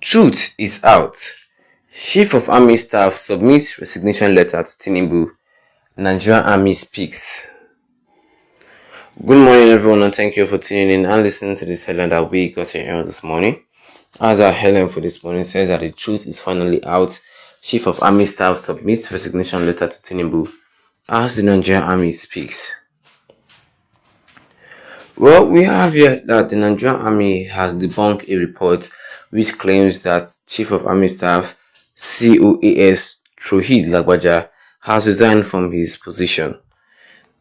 Truth is out. Chief of Army Staff submits resignation letter to Tinubu. Nigerian Army speaks. Good morning, everyone, and thank you for tuning in and listening to this headline that we got here this morning. As our headline for this morning says that the truth is finally out. Chief of Army Staff submits resignation letter to Tinubu as the Nigerian Army speaks. Well, we have here that the Nigerian Army has debunked a report which claims that Chief of Army Staff COAS Trohid Lagbaja has resigned from his position.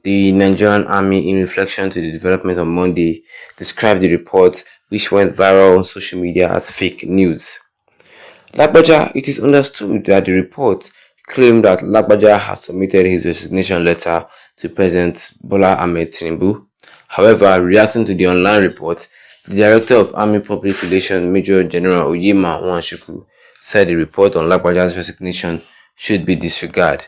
The Nigerian Army, in reflection to the development on Monday, described the report, which went viral on social media, as fake news. Lagbaja, it is understood that the report claimed that Lagbaja has submitted his resignation letter to President Bola Ahmed Tinubu. However, reacting to the online report, the Director of Army Public Relations, Major General Oyema Nwanshuku, said the report on Lagbaja's resignation should be disregarded.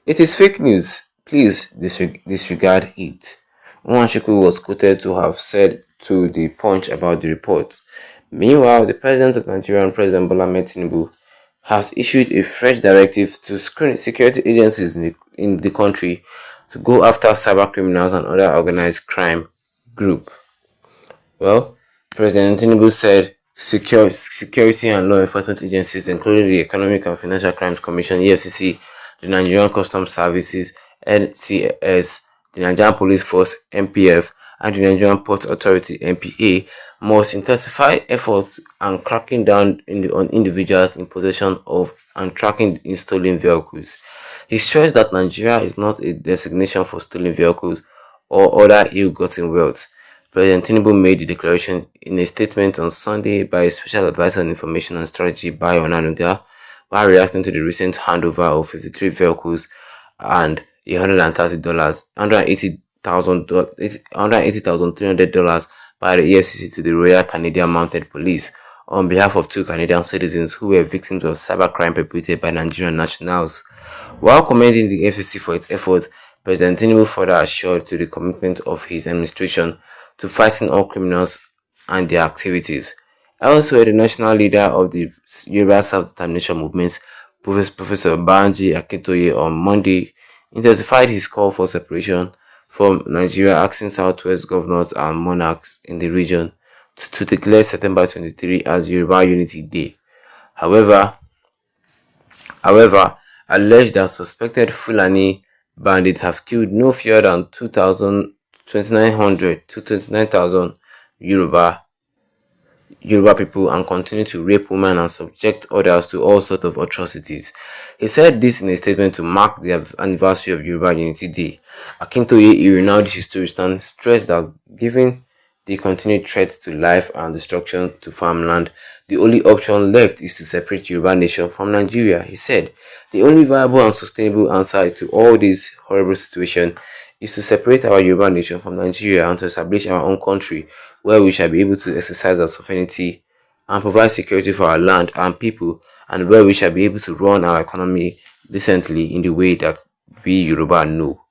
It is fake news. Please disregard it. Nwanshuku was quoted to have said to The Punch about the report. Meanwhile, the President of Nigeria, President Bola Ahmed Tinubu, has issued a fresh directive to security agencies in the country to go after cyber criminals and other organized crime group. Well, President Tinubu said security and law enforcement agencies, including the Economic and Financial Crimes Commission (EFCC), the Nigerian Customs Services (NCS), the Nigerian Police Force (NPF), and the Nigerian Port Authority (NPA), must intensify efforts and cracking down on individuals in possession of and tracking in stolen vehicles. He stressed that Nigeria is not a destination for stolen vehicles or other ill-gotten wealth. President Tinubu made the declaration in a statement on Sunday by a Special Advisor on Information and Strategy, Bayo Onanuga, while reacting to the recent handover of 53 vehicles and $180,300 by the EFCC to the Royal Canadian Mounted Police on behalf of 2 Canadian citizens who were victims of cybercrime perpetrated by Nigerian nationals. While commending the FCC for its effort, President Tinubu further assured to the commitment of his administration to fighting all criminals and their activities. Elsewhere, the national leader of the Yoruba Self-Determination Movement, Professor Banji Akintoye, on Monday intensified his call for separation from Nigeria, asking Southwest governors and monarchs in the region to declare September 23 as Yoruba Unity Day. However, alleged that suspected Fulani bandits have killed no fewer than 2,900 to 29,000 Yoruba people and continue to rape women and subject others to all sorts of atrocities. He said this in a statement to mark the anniversary of Yoruba Unity Day. Akintoye, a renowned historian, stressed that given the continued threat to life and destruction to farmland, the only option left is to separate Yoruba nation from Nigeria. He said, the only viable and sustainable answer to all this horrible situation is to separate our Yoruba nation from Nigeria and to establish our own country where we shall be able to exercise our sovereignty and provide security for our land and people, and where we shall be able to run our economy decently in the way that we Yoruba know.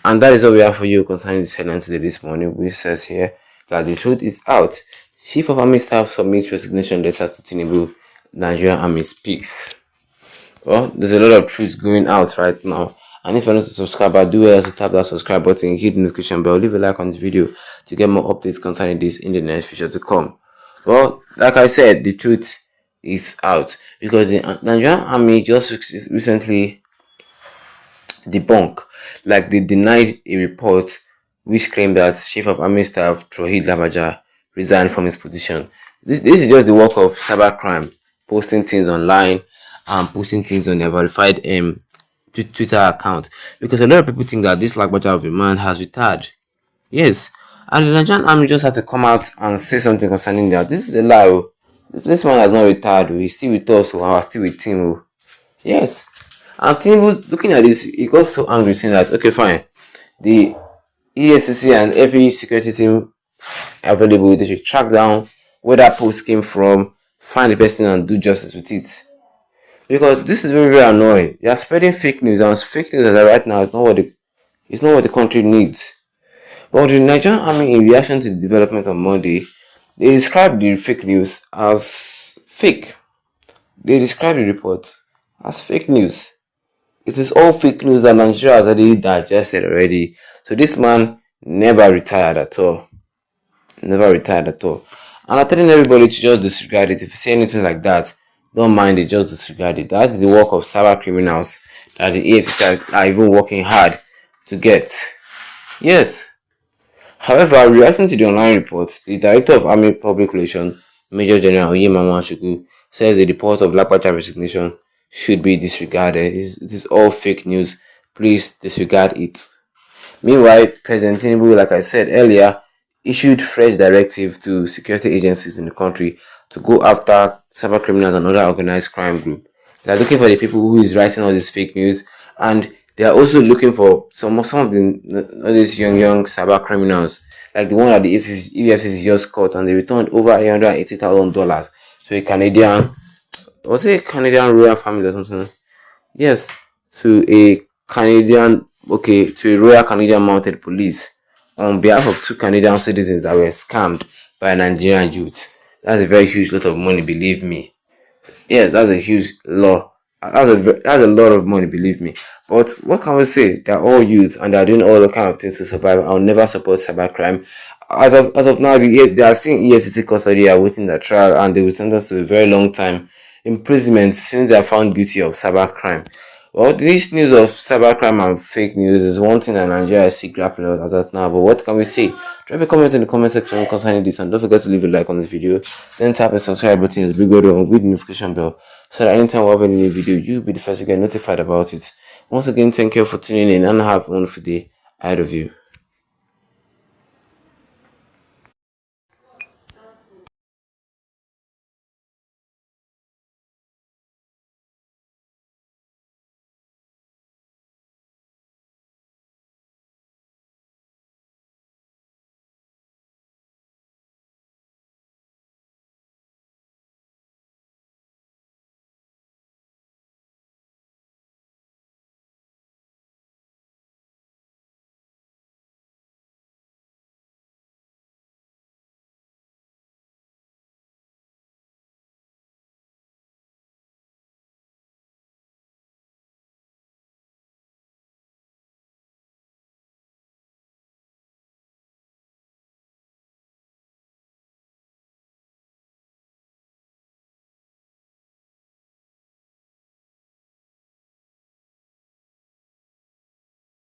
And that is what we have for you concerning this headline today this morning, which says here that the truth is out. Chief of Army Staff submits resignation letter to Tinubu. Nigerian Army speaks. Well, there's a lot of truth going out right now. And if you're not a subscriber, do well to tap that subscribe button, hit the notification bell, leave a like on this video to get more updates concerning this in the next future to come. Well, like I said, the truth is out because the Nigerian Army just recently debunked, like they denied a report which claimed that Chief of Army Staff Trohid Lagbaja resigned from his position. This is just the work of cybercrime, posting things online and posting things on their verified Twitter account, because a lot of people think that this Lagbaja of a man has retired. Yes, and the Nigerian Army just had to come out and say something concerning that. This is a lie. This man has not retired. He's still with us, or I'm still with Tinubu. Yes, and Tinubu, looking at this, he got so angry, saying that okay, fine, the EFCC and every security team available, they should track down where that post came from, find the person and do justice with it. Because this is very, very annoying. You are spreading fake news, and fake news as of right now is not what the country needs. But the Nigerian Army, in reaction to the development on Monday, they described the fake news as fake. They describe the report as fake news. It is all fake news that Nigeria has already digested already. So this man never retired at all. Never retired at all. And I'm telling everybody to just disregard it. If you say anything like that, don't mind it, just disregard it. That is the work of cyber criminals that the AFC are even working hard to get. Yes. However, reacting to the online report, the Director of Army Public Relations, Major General Oyemama Shuku, says the report of Lakwaja resignation should be disregarded. It is all fake news. Please disregard it. Meanwhile, President Tinubu, like I said earlier, issued fresh directive to security agencies in the country to go after cyber criminals and other organized crime group. They are looking for the people who is writing all this fake news, and they are also looking for some of all these young cyber criminals, like the one that the EFCC just caught, and they returned over $880,000 to a Canadian, was it a Canadian royal family or something? Yes, to a to a Royal Canadian Mounted Police on behalf of two Canadian citizens that were scammed by Nigerian youths. That's a very huge lot of money, believe me. Yes, that's a huge law. That's a lot of money, believe me. But what can we say? They're all youth and they're doing all the kind of things to survive. I'll never support cybercrime. As of now, they are still in EFCC custody, awaiting their trial, and they will sentence to a very long time imprisonment since they are found guilty of cybercrime. Well, this news of cybercrime and fake news is one thing that Nigeria is still grappling with as of now. But what can we say? Drop a comment in the comment section concerning this, and don't forget to leave a like on this video. Then tap the subscribe button as big and with the notification bell so that anytime we have any new video, you'll be the first to get notified about it. Once again, thank you for tuning in and have a wonderful day ahead of you.